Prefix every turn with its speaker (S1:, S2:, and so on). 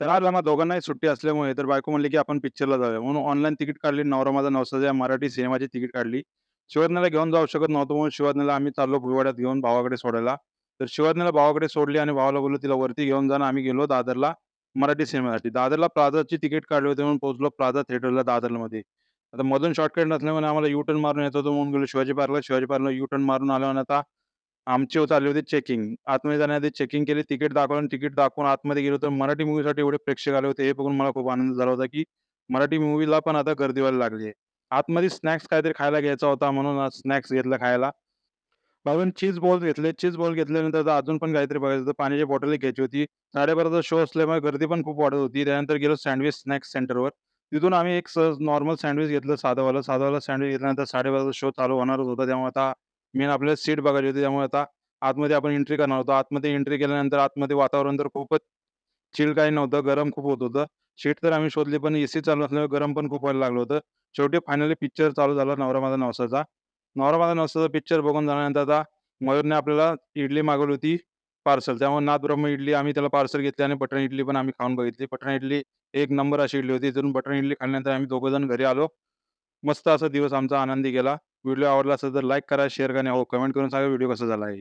S1: तर आज आम्हा दोघांनाही सुट्टी असल्यामुळे तर बायको म्हणली, की आपण पिक्चरला जाऊया. म्हणून ऑनलाईन तिकीट काढली. नवरा माझा नवसाचा या मराठी सिनेमाची तिकीट काढली. शिवजञाला घेऊन जाऊ शकत नव्हतो म्हणून शिवजञाला आम्ही चाललो भुईवाड्यात घेऊन भावाकडे सोडायला. तर शिवजञाला भावाकडे सोडली आणि भावाला बोललो, "तिला वरती घेऊन जा" आणि आम्ही गेलो दादरला मराठी सिनेमासाठी. दादरला प्लाझाची तिकीट काढली होती म्हणून पोहोचलो प्लाझा थिएटरला दादरमध्ये. आता मधून शॉर्टकट नसल्यामुळे आम्हाला यू टर्न मारून यायचं होतं म्हणून गेलो शिवाजी पार्कला. शिवाजी पार्कला यू टर्न मारून आलो आणि आता आमची चालली होती चेकिंग. आतमध्ये जाण्याआधी चेकिंग केली, तिकीट दाखवलं आणि तिकीट दाखवून आतमध्ये गेलो तर मराठी मूव्हीसाठी एवढे प्रेक्षक आले होते. हे बघून मला खूप आनंद झाला होता, की मराठी मूव्हीला पण आता गर्दी व्हायला लागली आहे. आतमध्ये स्नॅक्स काहीतरी खायला घ्यायचा होता म्हणून स्नॅक्स घेतलं खायला. बाबांनी चीज बॉल घेतले. चीज बॉल घेतल्यानंतर आता अजून पण काहीतरी बघायचं होतं. पाण्याची बॉटल एक घ्यायची होती. 12:30चा शो असल्यामुळे गर्दी पण खूप वाढत होती. त्यानंतर गेलो सँडविच स्नॅक्स सेंटरवर. तिथून आम्ही एक सहज नॉर्मल सँडविच घेतलं साधंवालं. साधंवालं सँडविच घेतल्यानंतर 12:30चा शो चालू होणारच होता. त्यामुळे आता मेन आपल्याला सीट बघायची होती. त्यामुळे आता आतमध्ये आपण एंट्री करणार होतो. आतमध्ये एंट्री केल्यानंतर आतमध्ये वातावरण तर खूपच चिल काही नव्हतं. गरम खूप होत होतं. सीट तर आम्ही शोधली पण एसी चालू असल्यामुळे गरम पण खूप व्हायला लागलं होतं. शेवटी फायनली पिक्चर चालू झाला नवरा माझा नवसाचा. नवरा माझा नवसाचा पिक्चर बघून झाल्यानंतर आता मयूरने आपल्याला इडली मागवली होती पार्सल. त्यामुळे नाथब्रह्म इडली आम्ही त्याला पार्सल घेतली आणि बटर इडली पण आम्ही खाऊन बघितली. बटर इडली एक नंबर अशी इडली होती. तिथून बटर इडली खाल्ल्यानंतर आम्ही दोघंजण घरी आलो. मस्त असा दिवस आमचा आनंदी गेला. व्हिडिओ आवडला असेल तर लाईक करा, शेअर करा आणि हो कमेंट करून सांगा व्हिडिओ कसा झाला आहे.